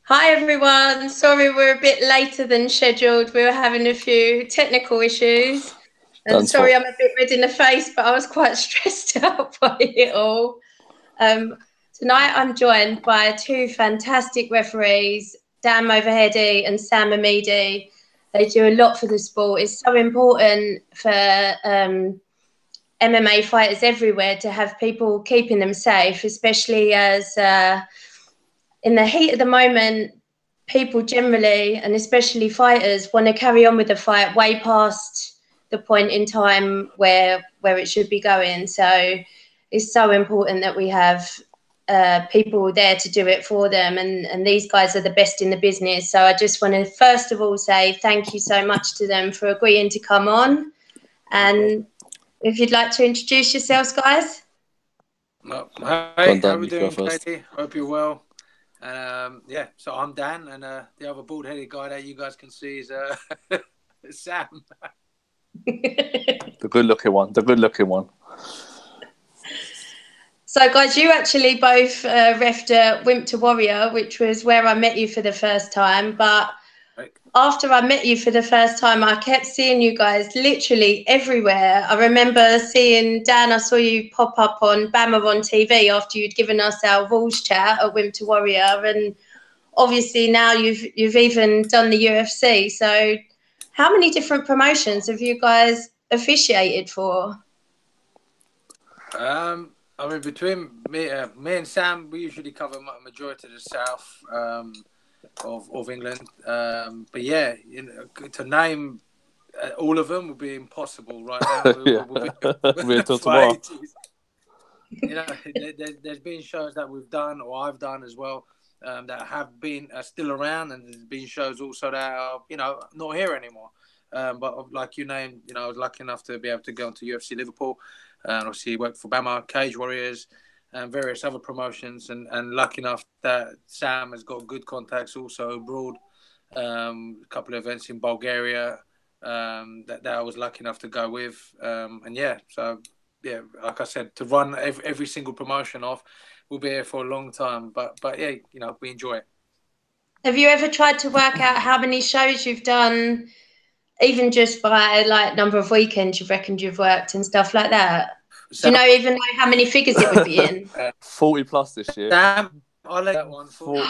Hi everyone. Sorry we're a bit later than scheduled. We were having a few technical issues. And Dan's sorry fault. I'm a bit red in the face, but I was quite stressed out by it all. Um, Tonight I'm joined by two fantastic referees, Dan Movahedi and Sam Amidi. They do a lot for the sport. It's so important for MMA fighters everywhere to have people keeping them safe, especially as in the heat of the moment, people generally, and especially fighters, want to carry on with the fight way past the point in time where it should be going. So it's so important that we have people there to do it for them, and these guys are the best in the business. So I just want to first of all say thank you so much to them for agreeing to come on. And if you'd like to introduce yourselves, guys. No, Go hi, on, how Dan, we you go doing, first. Katie? Hope you're well. Yeah, so I'm Dan, and the other bald-headed guy that you guys can see is Sam. The good-looking one. The good-looking one. So, guys, you actually both refed Wimp to Warrior, which was where I met you for the first time. But Right. after I met you for the first time, I kept seeing you guys literally everywhere. I remember seeing Dan, I saw you pop up on Bama on TV after you'd given us our rules chat at Wimp to Warrior. And obviously now you've even done the UFC. So, how many different promotions have you guys officiated for? I mean, between me and Sam, we usually cover majority of the south of England. But yeah, to name all of them would be impossible right now. Yeah. We'll be We're until for tomorrow. ages. There's been shows that we've done or I've done as well that have been still around, and there's been shows also that are not here anymore. But like you named, I was lucky enough to be able to go into UFC Liverpool, and obviously work for Bama, Cage Warriors, and various other promotions, and lucky enough that Sam has got good contacts also abroad. A couple of events in Bulgaria that I was lucky enough to go with, and yeah, so yeah, like I said, to run every single promotion off, we'll be here for a long time. But yeah, we enjoy it. Have you ever tried to work out how many shows you've done, even just by like number of weekends you've reckoned you've worked and stuff like that? Do you Sam, know even know how many figures it would be in? 40 plus this year. Sam, I'll let that one For,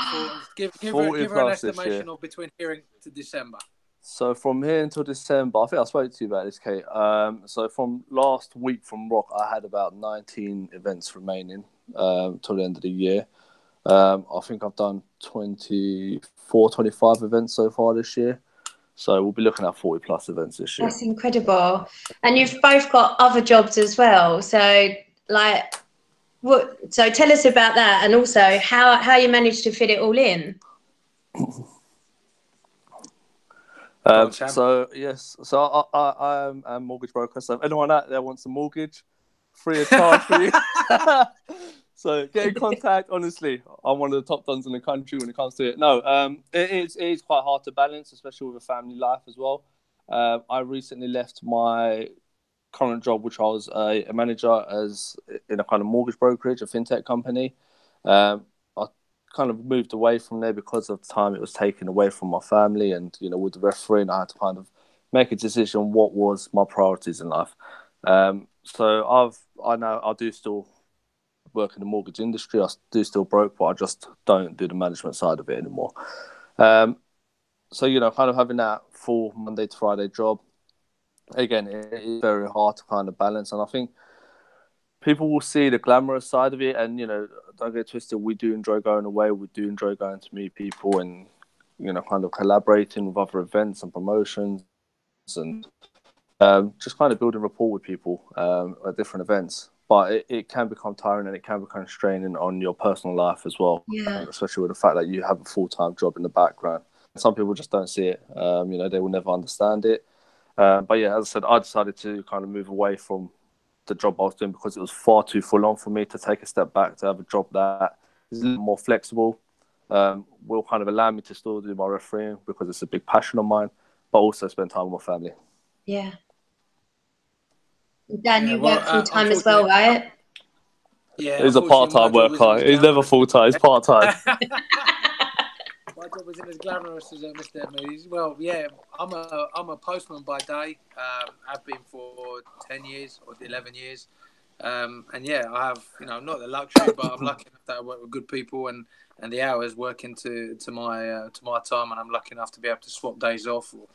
give 40 her an plus this year. estimation of between here to December. So from here until December, I think I spoke to you about this, Kate. So from last week from Rock, I had about 19 events remaining till the end of the year. I think I've done 24, 25 events so far this year. So we'll be looking at 40 plus events this year. That's incredible. And you've both got other jobs as well. So like what, so tell us about that, and also how you managed to fit it all in. So yes, so I am a mortgage broker. So if anyone out there wants a mortgage, free of charge for you. So get in contact. Honestly, I'm one of the top dons in the country when it comes to it. No, it is quite hard to balance, especially with a family life as well. I recently left my current job, which I was a manager as in a kind of mortgage brokerage, a fintech company. I kind of moved away from there because of the time it was taken away from my family, and with the refereeing, I had to kind of make a decision what was my priorities in life. So I do still work in the mortgage industry. I do still broke, but I just don't do the management side of it anymore. So kind of having that full Monday to Friday job, again, it is very hard to kind of balance, and I think people will see the glamorous side of it, and don't get twisted. We do enjoy going away. We do enjoy going to meet people, and kind of collaborating with other events and promotions, and just kind of building rapport with people at different events. But it can become tiring, and it can become straining on your personal life as well. Yeah. Especially with the fact that you have a full-time job in the background. Some people just don't see it. They will never understand it. But yeah, as I said, I decided to kind of move away from the job I was doing because it was far too full on for me to take a step back to have a job that is a little more flexible. Will kind of allow me to still do my refereeing because it's a big passion of mine, but also spend time with my family. Yeah. Dan, Yeah, you well, work full time as well, right? Yeah, he's a part-time worker. He's never full-time. He's part-time. my job isn't as glamorous as Mr. Amidi's. Well, yeah, I'm a postman by day. I've been for 10 years or 11 years. And yeah, I have, not the luxury, but I'm lucky enough that I work with good people and the hours working to my time, and I'm lucky enough to be able to swap days off, or,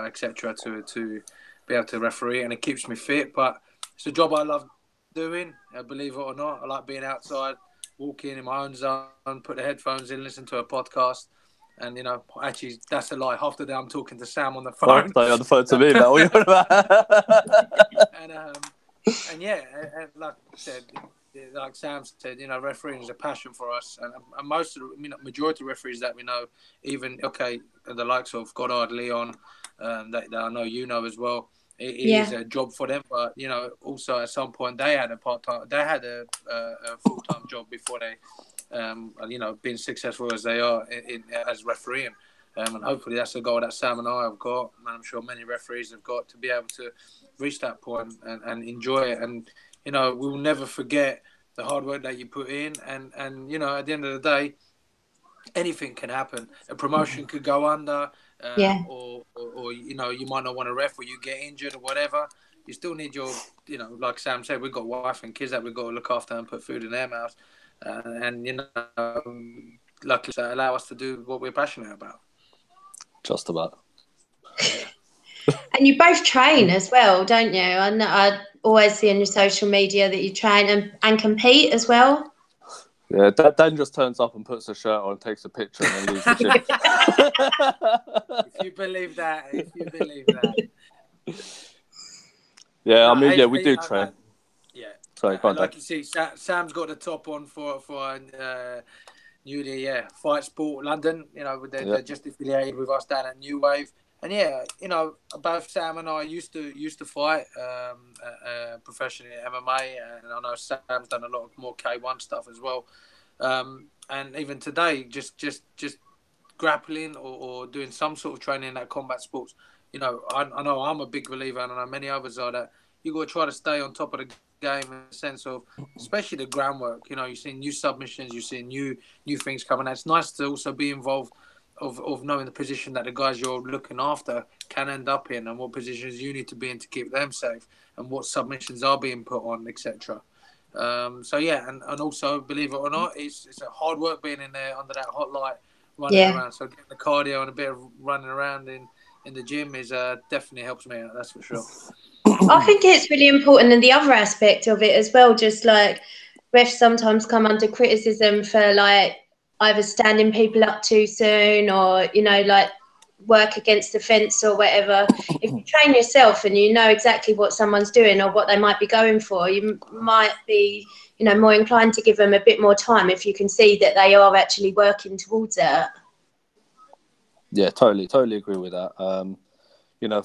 etc. to be able to referee, and it keeps me fit. But it's a job I love doing, believe it or not. I like being outside, walking in my own zone, put the headphones in, listen to a podcast. And, actually, that's a lie. Half the day I'm talking to Sam on the phone. Oh, on the phone to me, man. What are you on about? And yeah, and like I said, like Sam said, refereeing is a passion for us. And most of the, majority of referees that we know, even, the likes of Goddard, Leon, that I know you know as well, it is a job for them. But, also at some point they had a full-time job before they, being successful as they are as refereeing. And hopefully that's the goal that Sam and I have got, and I'm sure many referees have got, to be able to reach that point and enjoy it. And, we'll never forget the hard work that you put in. And at the end of the day, anything can happen. A promotion could go under, or you might not want to ref, or you get injured or whatever. You still need your, like Sam said, we've got wife and kids that we've got to look after and put food in their mouths. Luckily, that allow us to do what we're passionate about. Just about. And you both train as well, don't you? And I always see on your social media that you train and compete as well. Yeah, Dan just turns up and puts a shirt on, takes a picture, and then leaves the gym. If you believe that. Yeah, we do train. Yeah. Sorry, go on, like you see, Sam's got the top on for newly Fight Sport London. They're just affiliated with us down at New Wave. And yeah, both Sam and I used to fight professionally at MMA, and I know Sam's done a lot more K1 stuff as well. And even today, just grappling or doing some sort of training in that combat sports. I know I'm a big believer, and I know many others are, that you got to try to stay on top of the game in the sense of, especially the groundwork. You're seeing new submissions, you're seeing new things coming out. It's nice to also be involved of knowing the position that the guys you're looking after can end up in, and what positions you need to be in to keep them safe, and what submissions are being put on, etc. So yeah, and also, believe it or not, it's a hard work being in there under that hot light, running around. So getting the cardio and a bit of running around in the gym is definitely helps me out, that's for sure. I think it's really important, and the other aspect of it as well, just like refs sometimes come under criticism for like either standing people up too soon, or like work against the fence or whatever. If you train yourself and you know exactly what someone's doing or what they might be going for, you might be more inclined to give them a bit more time if you can see that they are actually working towards it. Yeah, totally agree with that.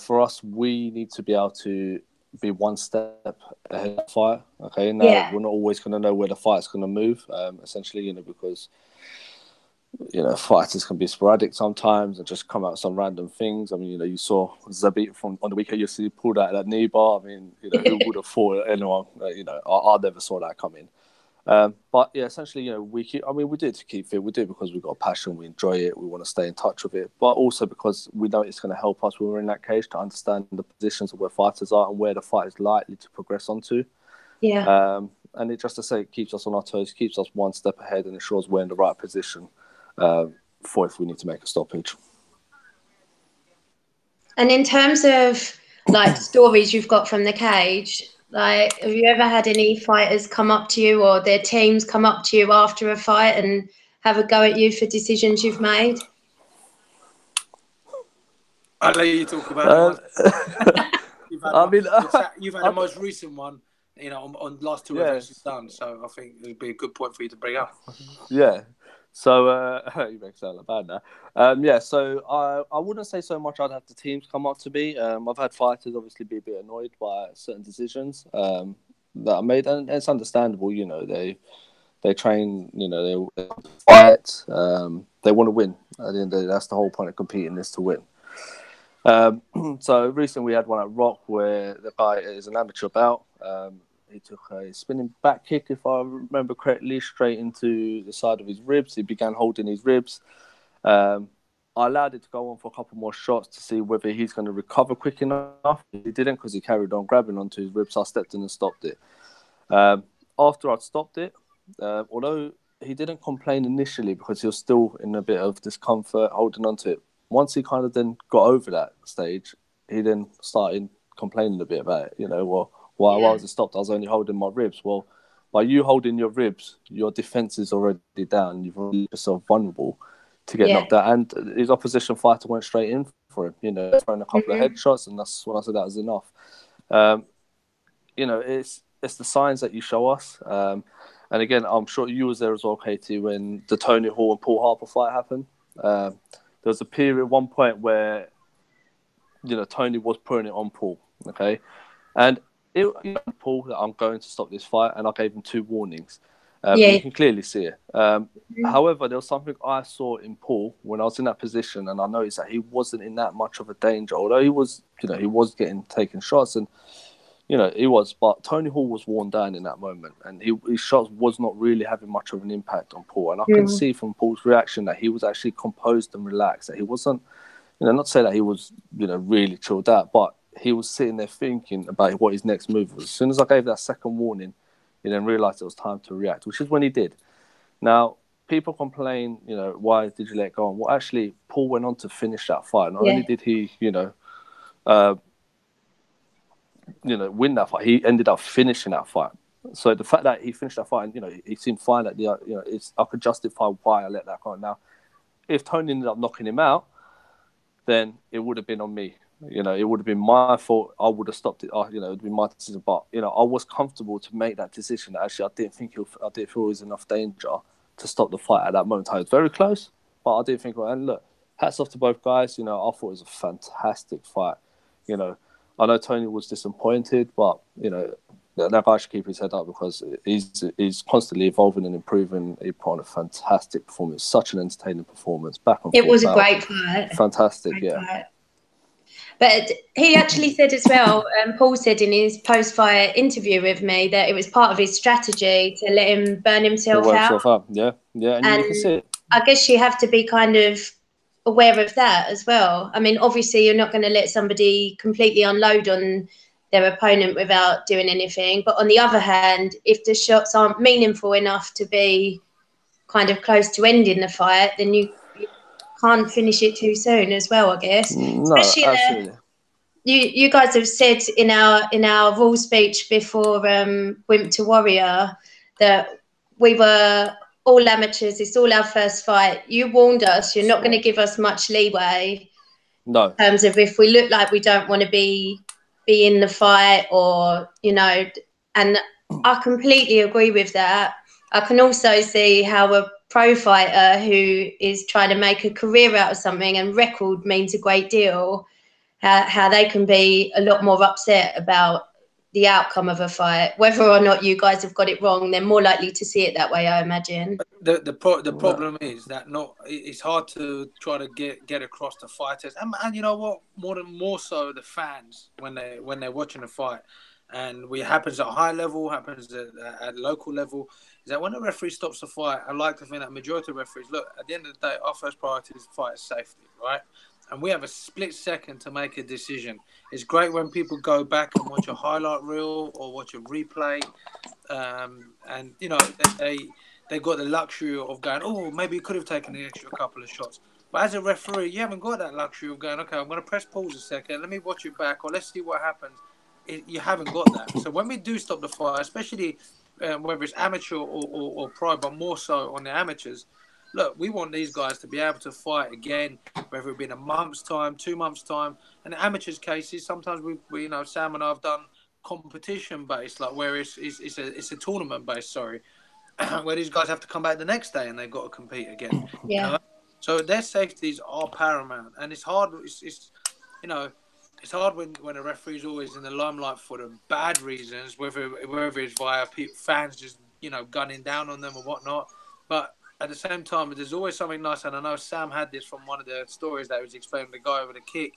For us, we need to be able to be one step ahead of the fight. Okay, now we're not always going to know where the fight's going to move. Essentially, because fighters can be sporadic sometimes and just come out with some random things. I mean, you saw Zabit on the weekend. You see pulled out that knee bar. I mean, who would have thought anyone? I never saw that coming. But yeah, essentially, we do it to keep fit. We do it because we've got a passion. We enjoy it. We want to stay in touch with it. But also because we know it's going to help us when we're in that cage to understand the positions of where fighters are and where the fight is likely to progress onto. Yeah. And it just to say, it keeps us on our toes, keeps us one step ahead, and ensures we're in the right position for if we need to make a stoppage. And in terms of like stories you've got from the cage, like, have you ever had any fighters come up to you or their teams come up to you after a fight and have a go at you for decisions you've made? I'll let you talk about it. You've had the most recent one, on last two events you've done. So I think it would be a good point for you to bring up. Yeah. So you make it sound like bad now. So I wouldn't say so much I'd have the teams come up to me. I've had fighters obviously be a bit annoyed by certain decisions that I made, and it's understandable. They train, they fight, they want to win. At the end of the day, that's the whole point of competing, is to win. So recently we had one at Rock where the guy is an amateur bout. He took a spinning back kick, if I remember correctly, straight into the side of his ribs. He began holding his ribs. I allowed it to go on for a couple more shots to see whether he's going to recover quick enough. He didn't, because he carried on grabbing onto his ribs. So I stepped in and stopped it. After I'd stopped it, although he didn't complain initially because he was still in a bit of discomfort holding onto it, once he kind of then got over that stage, he then started complaining a bit about it. You know, well, why was it stopped? I was only holding my ribs. Well, by you holding your ribs, your defense is already down. You've already made yourself vulnerable to get knocked out. And his opposition fighter went straight in for him, you know, throwing a couple of headshots, and that's when I said that was enough. You know, it's the signs that you show us. And again, I'm sure you was there as well, Katie, when the Tony Hall and Paul Harper fight happened. There was a period at one point where, you know, Tony was putting it on Paul, okay? And it, you know, Paul, that I'm going to stop this fight, and I gave him 2 warnings. You can clearly see it. However, there was something I saw in Paul when I was in that position, and I noticed that he wasn't in that much of a danger, although he was, you know, he was taking shots, and you know, he was. But Tony Hall was worn down in that moment, and his shots was not really having much of an impact on Paul. And I can see from Paul's reaction that he was actually composed and relaxed. That he wasn't, you know, not to say that he was, you know, really chilled out, but he was sitting there thinking about what his next move was. As soon as I gave that second warning, he then realised it was time to react, which is when he did. Now, people complain, you know, why did you let it go on? Well, actually, Paul went on to finish that fight. Not only did he, win that fight, he ended up finishing that fight. So the fact that he finished that fight, and, you know, he seemed fine at the, you know, I could justify why I let that go on. Now, if Tony ended up knocking him out, then it would have been on me. You know, it would have been my fault. I would have stopped it. You know, it would be my decision. But, you know, I was comfortable to make that decision. Actually, I didn't feel there was enough danger to stop the fight at that moment. I was very close, but I didn't think. And look, hats off to both guys. You know, I thought it was a fantastic fight. You know, I know Tony was disappointed, but, you know, that guy should keep his head up, because he's constantly evolving and improving. He put on a fantastic performance, such an entertaining performance. Back and forth. It was a great fight. Fantastic, great fight. But he actually said as well, Paul said in his post-fight interview with me, that it was part of his strategy to let him burn himself out. Yeah, and you can see it. I guess you have to be kind of aware of that as well. I mean, obviously, you're not going to let somebody completely unload on their opponent without doing anything. But on the other hand, if the shots aren't meaningful enough to be kind of close to ending the fight, then you can't finish it too soon as well, I guess. No, absolutely. You guys have said in our rule speech before Wimp to Warrior that we were all amateurs. It's all our first fight. You warned us you're not going to give us much leeway. No. In terms of if we look like we don't want to be in the fight, or, you know, and I completely agree with that. I can also see how a pro fighter who is trying to make a career out of something, and record means a great deal, how they can be a lot more upset about the outcome of a fight. Whether or not you guys have got it wrong, they're more likely to see it that way, I imagine. The problem is that it's hard to try to get across to fighters, and you know what, more so the fans when they're watching a fight. And it happens at high level, happens at local level, is that when a referee stops the fight, I like to think that majority of referees, look, at the end of the day, our first priority is fighter safety, right? And we have a split second to make a decision. It's great when people go back and watch a highlight reel or watch a replay, and, you know, they got the luxury of going, oh, maybe you could have taken the extra couple of shots. But as a referee, you haven't got that luxury of going, okay, I'm going to press pause a second, let me watch it back, or let's see what happens. You haven't got that. So when we do stop the fight, especially whether it's amateur or pro, but more so on the amateurs, look, we want these guys to be able to fight again, whether it be in a month's time, 2 months' time. And in amateurs' cases, sometimes we you know, Sam and I have done competition-based, like where it's a tournament-based, where these guys have to come back the next day and they've got to compete again. Yeah. You know? So their safeties are paramount, and it's hard. It's you know. It's hard when a referee's always in the limelight for the bad reasons, whether it's via fans just, you know, gunning down on them or whatnot. But at the same time, there's always something nice, and I know Sam had this from one of the stories that was explaining the guy over the kick,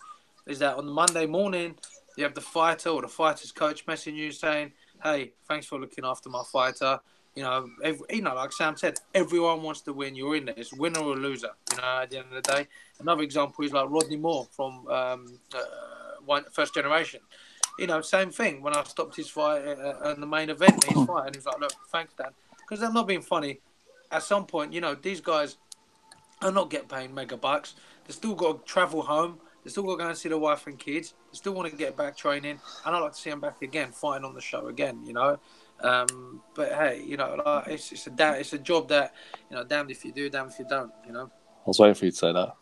is that on the Monday morning, you have the fighter or the fighter's coach messaging you saying, hey, thanks for looking after my fighter. Like Sam said, everyone wants to win. You're in there. It's winner or loser. At the end of the day. Another example is like Rodney Moore from First Generation. Same thing. When I stopped his fight in the main event, his fight, and he was like, "Look, thanks, Dan," because I'm not being funny. At some point, these guys are not getting paid mega bucks. They still got to travel home. They still got to go and see their wife and kids. They still want to get back training, and I'd like to see them back again, fighting on the show again. But hey, like, it's a job that damned if you do, damned if you don't. I was waiting for you to say that.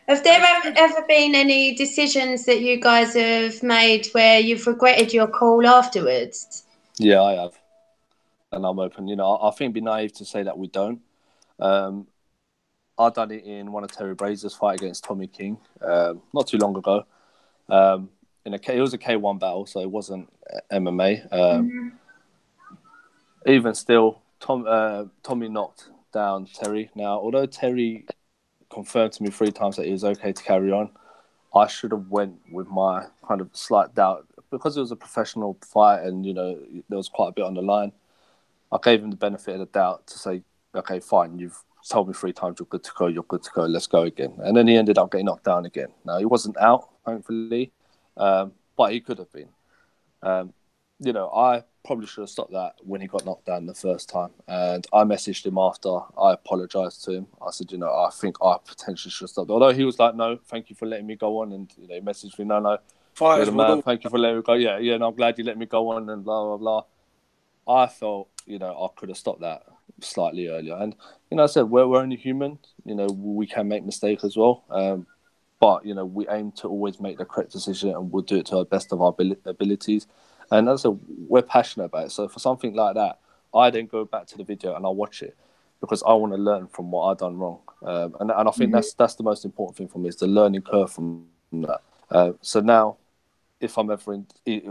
Have there ever been any decisions that you guys have made where you've regretted your call afterwards? Yeah, I have. And I'm open. I think it'd be naive to say that we don't. I done it in one of Terry Brazier's fight against Tommy King not too long ago. It was a K1 battle, so it wasn't MMA. Even still, Tommy knocked down Terry. Now, although Terry confirmed to me 3 times that he was okay to carry on, I should have went with my kind of slight doubt because it was a professional fight and there was quite a bit on the line. I gave him the benefit of the doubt to say, okay, fine, you've told me 3 times you're good to go, let's go again. And then he ended up getting knocked down again. Now, he wasn't out, thankfully, but he could have been. I probably should have stopped that when he got knocked down the first time. And I messaged him after. I apologised to him. I said, I think I potentially should have stopped. Although he was like, no, thank you for letting me go on. And he messaged me, no, thank you for letting me go. Yeah, and I'm glad you let me go on and blah, blah, blah. I felt, I could have stopped that slightly earlier. And, I said, we're only human. We can make mistakes as well. But, we aim to always make the correct decision and we'll do it to the best of our abilities. And as I said, we're passionate about it. So for something like that, I then go back to the video and I watch it because I want to learn from what I've done wrong. And I think that's the most important thing for me is the learning curve from that. So now, if I'm ever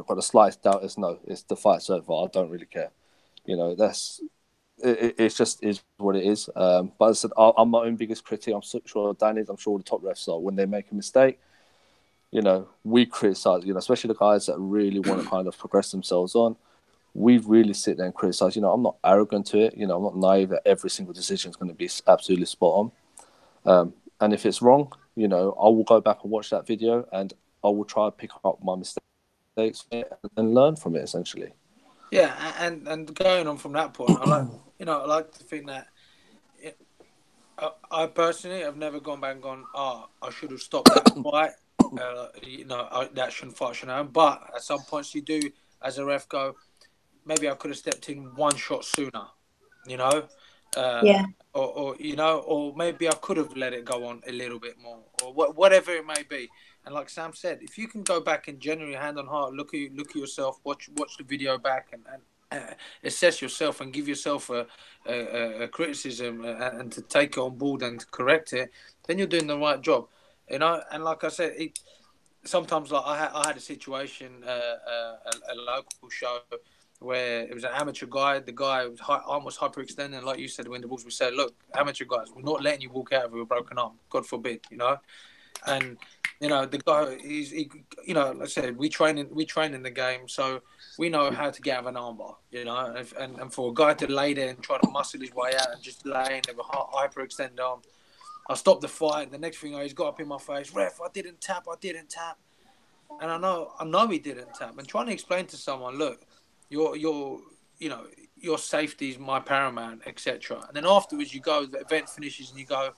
got a slight doubt, it's the fight's over. I don't really care. It's just is what it is. But as I said, I'm my own biggest critic. I'm sure Dan is. I'm sure the top refs are. When they make a mistake, we criticise. Especially the guys that really want to kind of progress themselves on. We really sit there and criticise. I'm not arrogant to it. I'm not naive that every single decision is going to be absolutely spot on. And if it's wrong, I will go back and watch that video and I will try to pick up my mistakes and learn from it, essentially. Yeah, and going on from that point, I like to think that I personally have never gone back and gone, I should have stopped that fight. That shouldn't fight, But at some points you do, as a ref, go, maybe I could have stepped in 1 shot sooner, or maybe I could have let it go on a little bit more, or whatever it may be. And like Sam said, if you can go back and genuinely, hand on heart, look at yourself, watch the video back, and assess yourself and give yourself a criticism and to take it on board and to correct it, then you're doing the right job. And like I said, sometimes like I had a situation, a local show where it was an amateur guy. The guy was almost hyperextending, like you said, when the rules we said, look, amateur guys, we're not letting you walk out with a broken arm, God forbid, And the guy, like I said, we train in the game, so we know how to get out of an armbar, and for a guy to lay there and try to muscle his way out and just lay in there with hyperextended arm, I stopped the fight. The next thing he's got up in my face, ref, I didn't tap. And I know he didn't tap. And trying to explain to someone, look, your safety is my paramount, etc. And then afterwards you go, the event finishes and you go,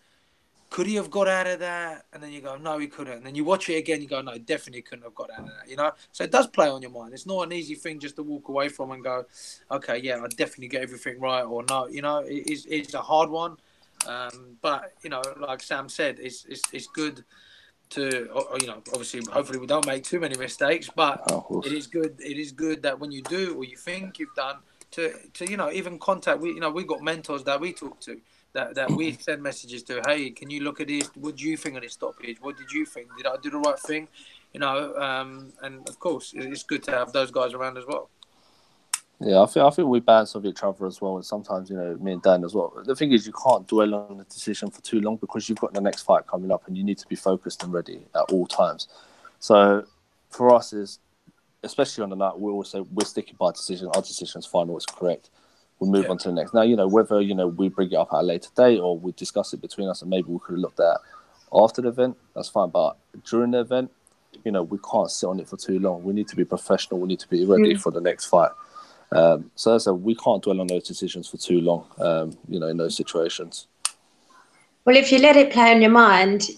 could he have got out of that? And then you go, no, he couldn't. And then you watch it again, you go, no, definitely couldn't have got out of that, So it does play on your mind. It's not an easy thing just to walk away from and go, okay, yeah, I definitely get everything right, or no, it's a hard one. But like Sam said, it's good to obviously, hopefully we don't make too many mistakes, but it is good that when you do or you think you've done to even contact. We got mentors that we talk to, that we send messages to. Hey, can you look at this? What do you think of this stoppage? What did you think? Did I do the right thing? And of course it's good to have those guys around as well. Yeah, I think we bounce off each other as well, and sometimes me and Dan as well. The thing is, you can't dwell on the decision for too long because you've got the next fight coming up, and you need to be focused and ready at all times. So, for us, is especially on the night, we always say we're sticking by decision. Our decision's final, it's correct. We'll move on to the next. Now, whether, we bring it up at a later date or we discuss it between us and maybe we could have looked at after the event, that's fine. But during the event, we can't sit on it for too long. We need to be professional. We need to be ready for the next fight. So as I said, we can't dwell on those decisions for too long, in those situations. Well, if you let it play on your mind,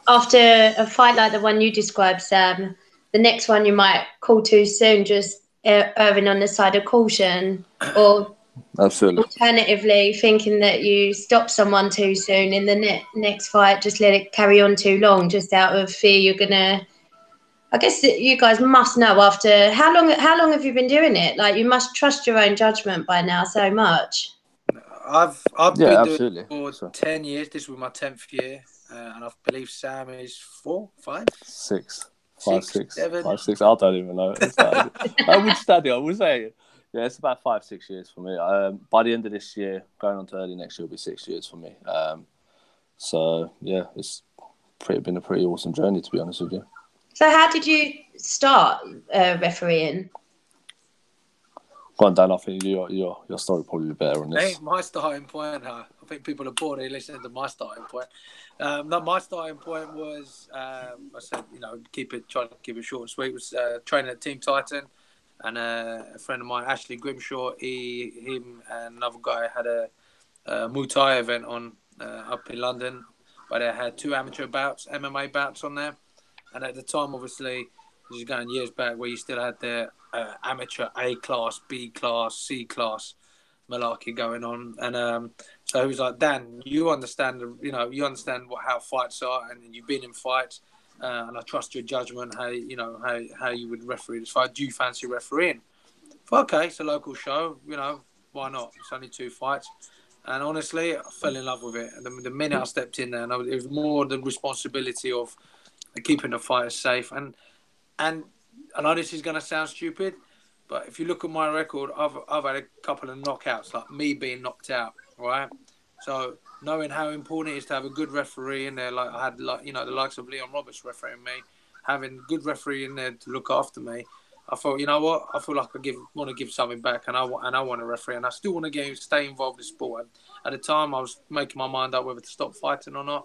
after a fight like the one you described, Sam, the next one you might call too soon, just erring on the side of caution, or absolutely, alternatively thinking that you stop someone too soon in the next fight, just let it carry on too long, just out of fear you're gonna. I guess that you guys must know after how long have you been doing it? Like, you must trust your own judgment by now so much. I've been doing it for 10 years. This was my 10th year, and I believe Sam is 4, 5, 6, 7. 5, 6. I don't even know. I would study. I would say, it's about 5, 6 years for me. By the end of this year, going on to early next year, will be 6 years for me. So yeah, it's been a pretty awesome journey, to be honest with you. So how did you start refereeing? Go on, Dan. I think your story probably be better on this. Hey, my starting point. I think people are bored of listening to my starting point. No, my starting point was I said, try to keep it short and sweet. Was training at Team Titan, and a friend of mine, Ashley Grimshaw, him and another guy had a Muay Thai event on up in London, but they had 2 amateur bouts, MMA bouts on there, and at the time, obviously, this is going years back, where you still had the amateur A class, B class, C class malarkey going on, and so he was like, Dan, you understand, how fights are, and you've been in fights, and I trust your judgment. How you would referee this fight. Do you fancy refereeing? Okay, it's a local show. Why not? It's only 2 fights, and honestly, I fell in love with it. And the minute I stepped in there, and it was more the responsibility of keeping the fighters safe, and I know this is going to sound stupid, but if you look at my record, I've had a couple of knockouts, like me being knocked out, right? So knowing how important it is to have a good referee in there, like I had, the likes of Leon Roberts refereeing me, having good referee in there to look after me, I thought, you know what? I feel like I want to give something back, and I want to referee, and I still want to stay involved in sport. At the time, I was making my mind up whether to stop fighting or not.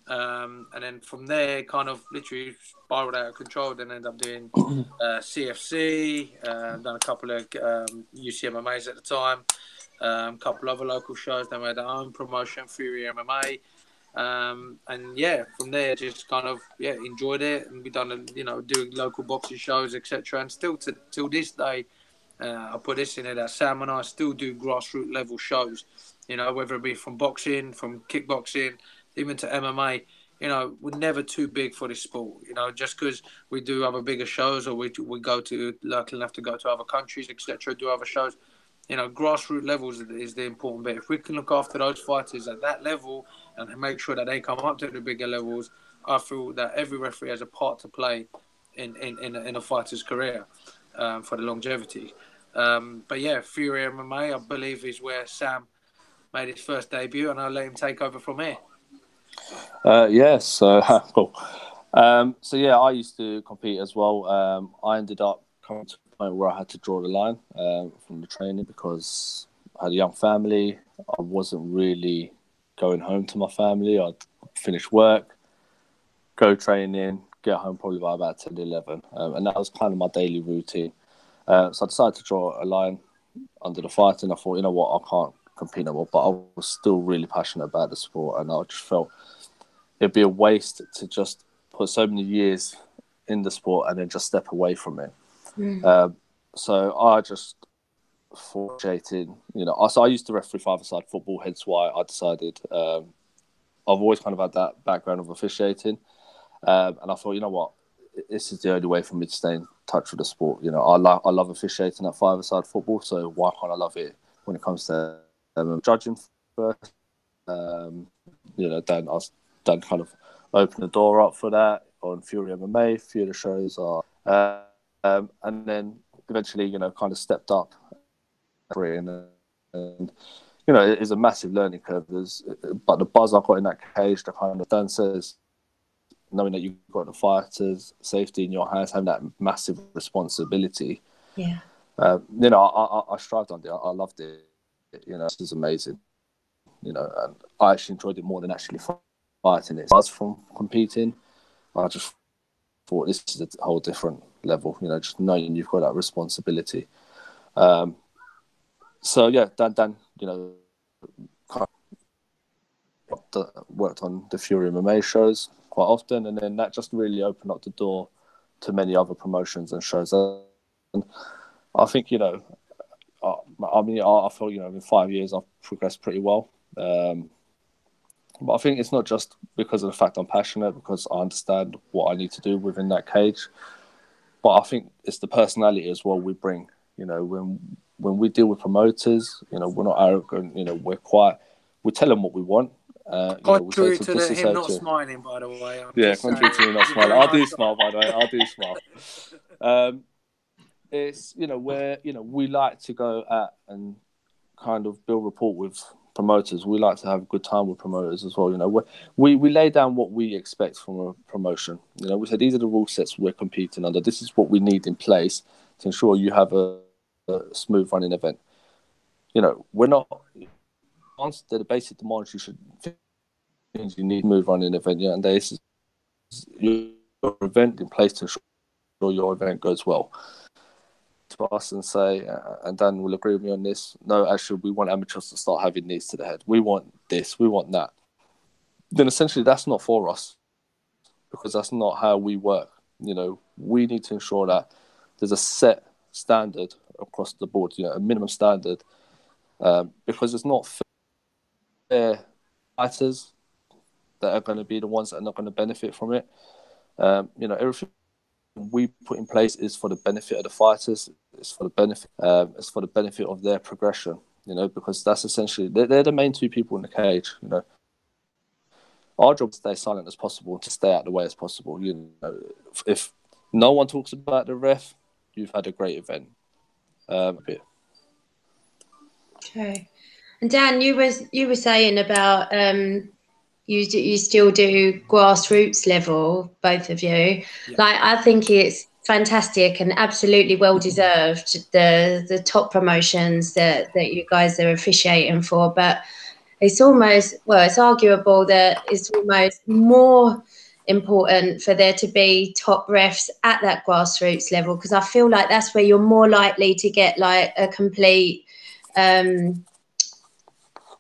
And then from there, kind of literally spiraled out of control. Then ended up doing CFC, done a couple of UCMMAs at the time, a couple other local shows. Then we had our own promotion, Fury MMA. And yeah, from there, just kind of enjoyed it, and we done doing local boxing shows, etc. And still till this day, I put this in it that Sam and I still do grassroots level shows. Whether it be from boxing, from kickboxing, even to MMA. We're never too big for this sport. Just because we do other bigger shows, or we go to, lucky enough to go to other countries, etc., do other shows. Grassroots levels is the important bit. If we can look after those fighters at that level and make sure that they come up to the bigger levels, I feel that every referee has a part to play in a fighter's career for the longevity. But yeah, Fury MMA, I believe, is where Sam made his first debut, and I'll let him take over from here. Yes, cool. So yeah, I used to compete as well. I ended up coming to a point where I had to draw the line from the training because I had a young family. I wasn't really going home to my family. I'd finish work, go training, get home probably by about 10, 11. And that was kind of my daily routine. So I decided to draw a line under the fight, and I thought, you know what, I can't compete no more. But I was still really passionate about the sport, and I just felt it'd be a waste to just put so many years in the sport and then just step away from it. So I just officiated, so I used to referee five-a-side football, hence why I decided I've always kind of had that background of officiating. And I thought, you know what, this is the only way for me to stay in touch with the sport. I love officiating at five-a-side football, so why can't I love it when it comes to judging first? Dan kind of opened the door up for that on Fury MMA. A few of the shows are, and then eventually, kind of stepped up, and it is a massive learning curve. But the buzz I got in that cage, the kind of Dan says, knowing that you've got the fighters' safety in your hands, having that massive responsibility. Yeah. You know, I strived on it. I loved it. You know, this is amazing. You know, and I actually enjoyed it more than actually fighting it. I was from competing. I just thought this is a whole different level. You know, just knowing you've got that responsibility. So yeah, Dan, you know, worked on the Fury MMA shows quite often, and then that just really opened up the door to many other promotions and shows. And I think, you know, I mean, I feel, you know, in 5 years I've progressed pretty well. But I think it's not just because of the fact I'm passionate, because I understand what I need to do within that cage. But I think it's the personality as well we bring. You know, when we deal with promoters, you know, we're not arrogant. You know, we tell them what we want. Contrary to him not smiling, by the way. Contrary to him not smiling. I do smile, by the way. I do smile. It's, you know, where, you know, we like to go at and kind of build rapport with promoters. We like to have a good time with promoters as well. You know, we lay down what we expect from a promotion. You know, we say these are the rule sets we're competing under. This is what we need in place to ensure you have a smooth running event. You know, we're not. The basic demands you should things you need to move running an event. Yeah, and this is your event in place to ensure your event goes well. To us and say, and Dan will agree with me on this. No, actually, we want amateurs to start having knees to the head. We want this. We want that. Then essentially, that's not for us, because that's not how we work. You know, we need to ensure that there's a set standard across the board. You know, a minimum standard, because it's not fair fighters that are going to be the ones that are not going to benefit from it. You know, everything we put in place is for the benefit of the fighters. It's for the benefit of their progression. You know, because that's essentially they're the main two people in the cage. You know, our job is to stay silent as possible, to stay out of the way as possible. You know, if no one talks about the ref, you've had a great event. Okay. And Dan, you were saying about you still do grassroots level, both of you. Yeah. Like, I think it's fantastic and absolutely well deserved, the top promotions that you guys are officiating for. But it's it's arguable that it's almost more important for there to be top refs at that grassroots level, because I feel like that's where you're more likely to get like a complete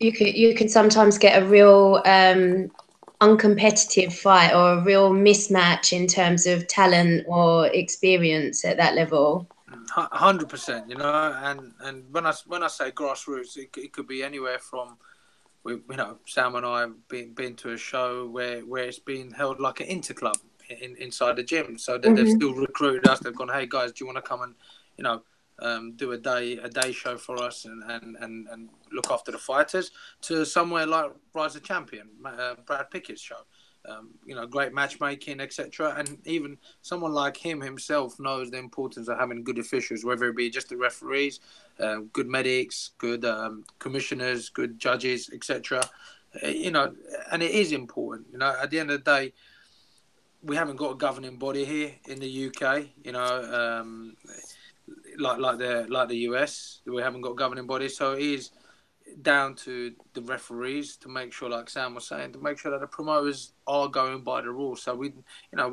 you can sometimes get a real uncompetitive fight, or a real mismatch in terms of talent or experience at that level. 100%, you know, and when I say grassroots, it could be anywhere from, you know, Sam and I have been to a show where it's been held like an interclub inside the gym, so they've still recruited us. They've gone, hey guys, do you want to come and, you know, do a day show for us and look after the fighters, to somewhere like Rise of Champion, Brad Pickett's show. You know, great matchmaking, etc. And even someone like him himself knows the importance of having good officials, whether it be just the referees, good medics, good commissioners, good judges, etc. You know, and it is important. You know, at the end of the day, we haven't got a governing body here in the UK. You know, like the US, we haven't got a governing body, so it is down to the referees to make sure, like Sam was saying, to make sure that the promoters are going by the rules. So we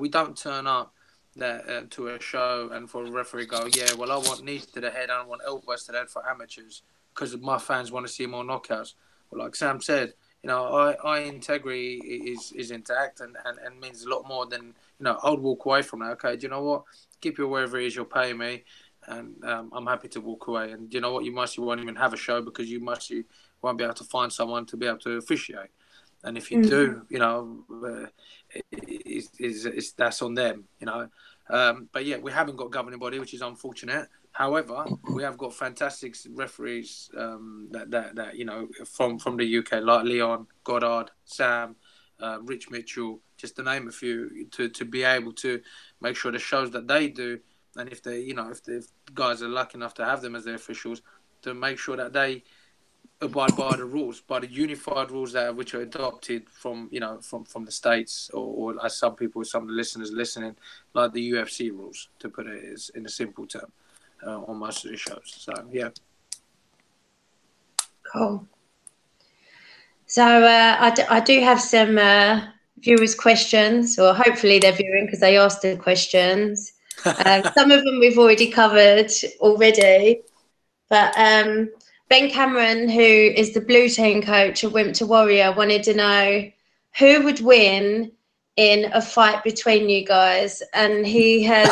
don't turn up that to a show and for a referee go, yeah, well, I want knees to the head, I don't want elbows to the head for amateurs because my fans want to see more knockouts. Well, like Sam said, you know, our integrity is intact and means a lot more than, you know, I'll walk away from that. Okay, do you know what? Keep it wherever it is, you'll pay me. And I'm happy to walk away. And you know what? You won't even have a show because you won't be able to find someone to be able to officiate. And if you do, you know, that's on them, you know. But yeah, we haven't got a governing body, which is unfortunate. However, we have got fantastic referees that you know, from the UK, like Leon, Goddard, Sam, Rich Mitchell, just to name a few, to be able to make sure the shows that they do. And if the guys are lucky enough to have them as their officials, to make sure that they abide by the rules, by the unified rules which are adopted from from the States, or as some of the listeners listening, like the UFC rules, to put it in a simple term, on most of the shows. So yeah. Cool. So I do have some viewers' questions, or hopefully they're viewing because they asked the questions. Some of them we've already covered already, but Ben Cameron, who is the blue team coach at Wimp to Warrior, wanted to know who would win in a fight between you guys, and he has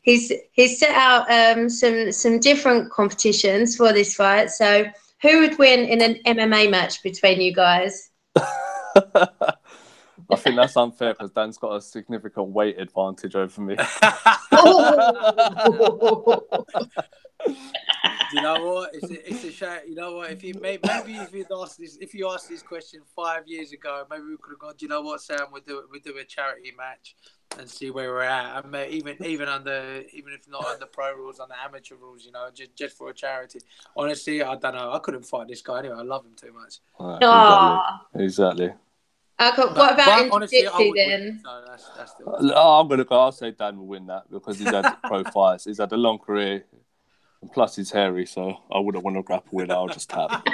he's set out some different competitions for this fight. So who would win in an MMA match between you guys? I think that's unfair because Dan's got a significant weight advantage over me. You know what? It's a shame. You know what? If you maybe if you asked this question 5 years ago, maybe we could have gone. Do you know what, Sam? We'll do a charity match and see where we're at. I mean, even if not under pro rules, under amateur rules, just for a charity. Honestly, I don't know. I couldn't fight this guy anyway. I love him too much. Exactly. What about in honestly, jiu-jitsu then? So that's I'm gonna go. I'll say Dan will win that because he's had pro fights. He's had a long career, and plus he's hairy, so I wouldn't want to grapple with it. I'll just tap.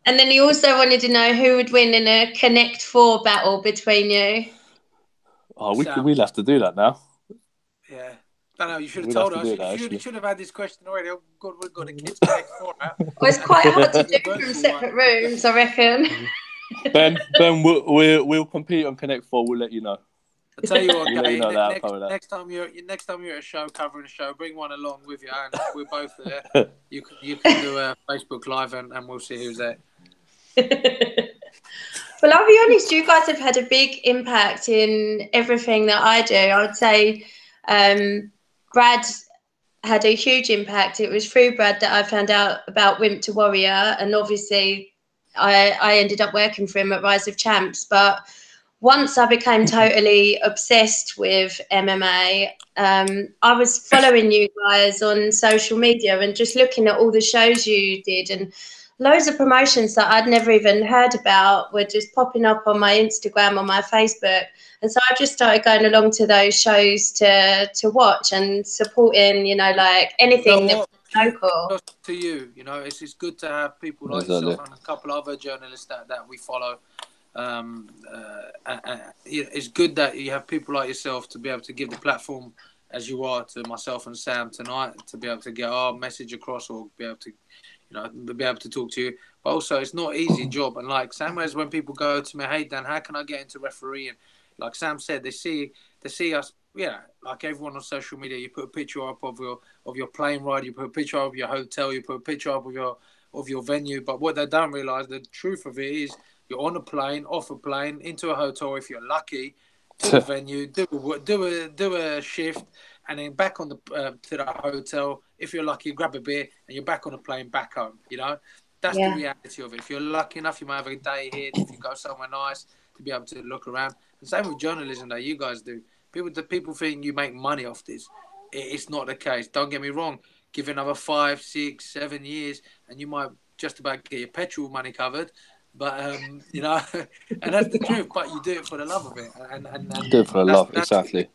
And then he also wanted to know who would win in a Connect 4 battle between you. Oh, we'll have to do that now. Yeah. I know, you should have told us. You should have had this question already. Oh, God, we've got a kids Connect 4 out. Well, it's quite hard to do from separate rooms, I reckon. Ben, we'll compete on Connect 4. We'll let you know. I'll tell you what, Gay, next time you're at a show, covering a show, bring one along with you, and we're both there. You can do a Facebook Live, and we'll see who's there. Well, I'll be honest, you guys have had a big impact in everything that I do. I would say Brad had a huge impact. It was through Brad that I found out about Wimp to Warrior, and obviously I ended up working for him at Rise of Champs. But once I became totally obsessed with MMA, I was following you guys on social media and just looking at all the shows you did, and loads of promotions that I'd never even heard about were just popping up on my Instagram, on my Facebook. And so I just started going along to those shows to watch and supporting, like anything that was local. To you, it's good to have people like yourself and a couple other journalists that we follow. It's good that you have people like yourself to be able to give the platform as you are to myself and Sam tonight, to be able to get our message across, or be able to be able to talk to you. But also, it's not an easy job. And like Sam says, when people go to me, hey Dan, how can I get into refereeing? Like Sam said, they see us, like everyone on social media. You put a picture up of your plane ride, you put a picture up of your hotel, you put a picture up of your venue. But what they don't realise, the truth of it is, you're on a plane, off a plane, into a hotel if you're lucky, to the venue, do a shift, and then back on to the hotel. If you're lucky, grab a beer, and you're back on a plane back home. That's the reality of it. If you're lucky enough, you might have a day here. If you go somewhere nice, to be able to look around. And same with journalism that you guys do. People think you make money off this. It's not the case. Don't get me wrong. Give it another 5, 6, 7 years, and you might just about get your petrol money covered. But and that's the truth. But you do it for the love of it, and do it for the love, exactly.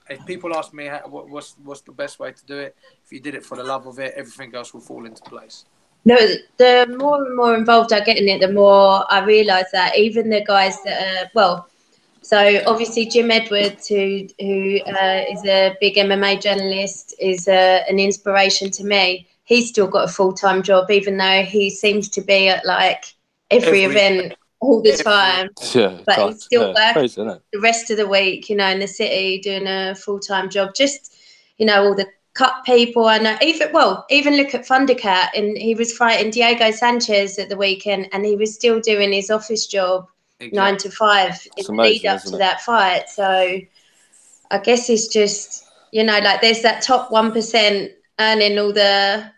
If people ask me what's the best way to do it, if you did it for the love of it, everything else will fall into place. No, the more and more involved I get in it, the more I realise that even the guys that are, so obviously Jim Edwards, who is a big MMA journalist, is an inspiration to me. He's still got a full-time job, even though he seems to be at every event all the time. But he still works the rest of the week, in the city, doing a full-time job. Just, all the cut people. I know, even look at Thundercat, and he was fighting Diego Sanchez at the weekend, and he was still doing his office job 9 to 5 in the lead up to that fight. So I guess it's just, there's that top 1% earning all the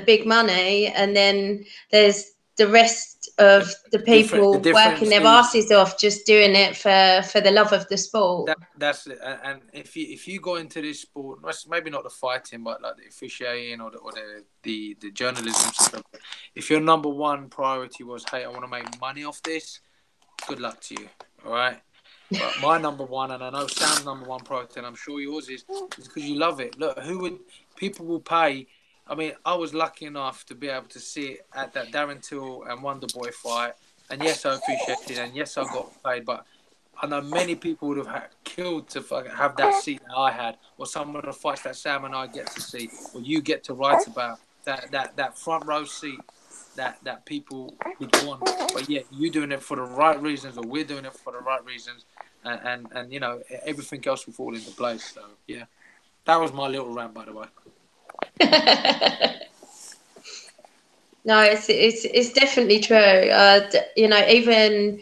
big money, and then there's the rest of the people the working their asses off, just doing it for the love of the sport. That's it. And if you go into this sport, maybe not the fighting, but like the officiating or the journalism stuff, if your number one priority was, hey, I want to make money off this, good luck to you. All right. But my number one, and I know Sam's number one priority, and I'm sure yours is because you love it. Look, people will pay. I mean, I was lucky enough to be able to sit at that Darren Till and Wonder Boy fight, and yes, I appreciated it, and yes, I got paid, but I know many people would have killed to have that seat that I had, or some of the fights that Sam and I get to see, or you get to write about, that front row seat that people would want. But yeah, you're doing it for the right reasons, or we're doing it for the right reasons, and you know, everything else will fall into place. So yeah, that was my little rant, by the way. No, it's definitely true. You know, even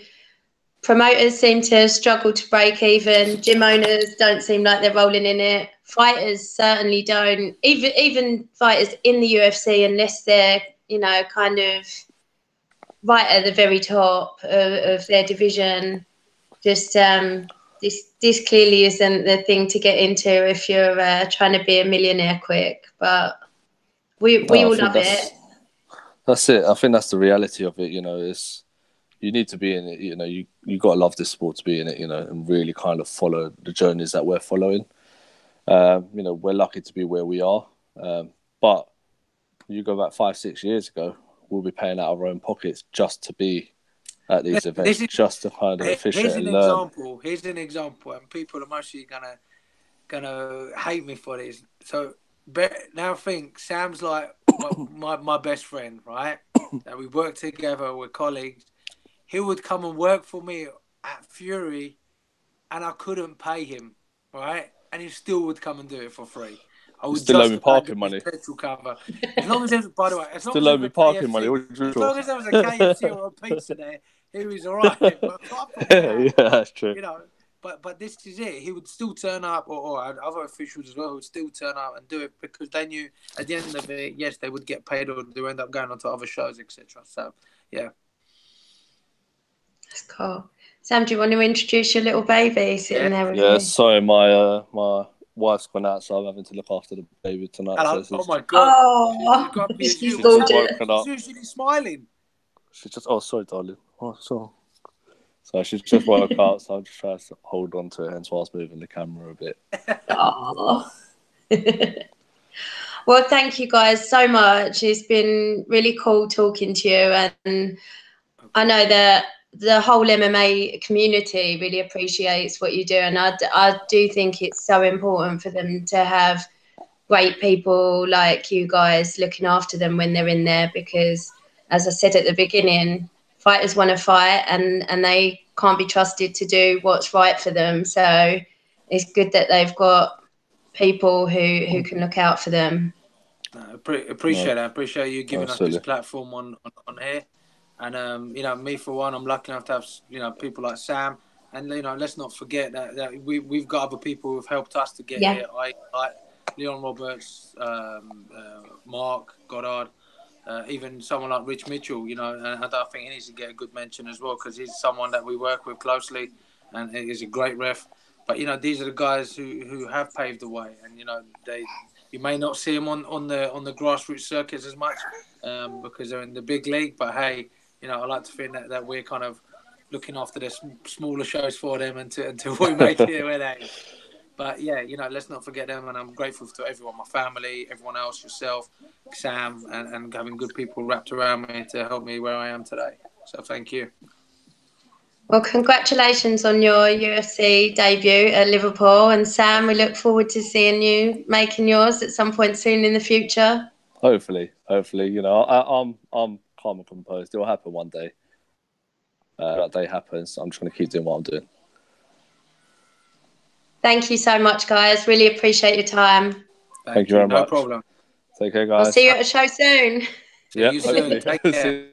promoters seem to struggle to break even. Gym owners don't seem like they're rolling in it. Fighters certainly don't. Even fighters in the UFC, unless they're, you know, kind of right at the very top of their division, just this clearly isn't the thing to get into if you're trying to be a millionaire quick. But we all love it. That's it. I think that's the reality of it. You know, you need to be in it. You know, you got to love this sport to be in it. You know, and really kind of follow the journeys that we're following. You know, we're lucky to be where we are. But you go back 5-6 years ago, we'll be paying out of our own pockets just to be at these events, just to kind of officiate and learn. Here's an example, and people are mostly gonna hate me for this. So now think Sam's like my best friend, right? That we work together, we're colleagues. He would come and work for me at Fury, and I couldn't pay him, right? And he still would come and do it for free. I would still owe me parking money. Petrol cover. As long as there was, by the way, as long still owe me parking KFC, money. As long as there was a KFC or a pizza there, he was all right. But apart from that, yeah, that's true. You know, but this is it. He would still turn up, or other officials as well would still turn up and do it because they knew at the end of it, yes, they would get paid or they would end up going on to other shows, etc. So, yeah. That's cool. Sam, do you want to introduce your little baby sitting there with you? Yeah, sorry, my wife's gone out, so I'm having to look after the baby tonight. Hello. So oh my god! Oh, she's gorgeous. She's usually smiling. She just sorry, darling. So she's just woke up, so I'm just trying to hold on to it, hence whilst moving the camera a bit. Oh. Well, thank you guys so much. It's been really cool talking to you, and I know that the whole MMA community really appreciates what you do, and I do think it's so important for them to have great people like you guys looking after them when they're in there, because as I said at the beginning, fighters want to fight and they can't be trusted to do what's right for them. So it's good that they've got people who can look out for them. Appreciate that. Appreciate you giving us this platform on here. And you know, me for one, I'm lucky enough to have, you know, people like Sam, and you know, let's not forget that we've got other people who've helped us to get here. Like Leon Roberts, Mark Goddard, even someone like Rich Mitchell. You know, and I think he needs to get a good mention as well because he's someone that we work with closely, and he's a great ref. But you know, these are the guys who have paved the way, and you know, you may not see them on the grassroots circuits as much because they're in the big league. But hey, you know, I like to think that we're kind of looking after the smaller shows for them until we make it where they. But yeah, you know, let's not forget them, and I'm grateful to everyone, my family, everyone else, yourself, Sam, and having good people wrapped around me to help me where I am today. So thank you. Well, congratulations on your UFC debut at Liverpool, and Sam, we look forward to seeing you making yours at some point soon in the future. Hopefully, you know, I'm calm and composed. It will happen one day. That day happens. I'm just going to keep doing what I'm doing. Thank you so much, guys. Really appreciate your time. Thank you very much. No problem. Take care, guys. I'll see you at a show soon. See you soon. Take care.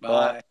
Bye. Bye.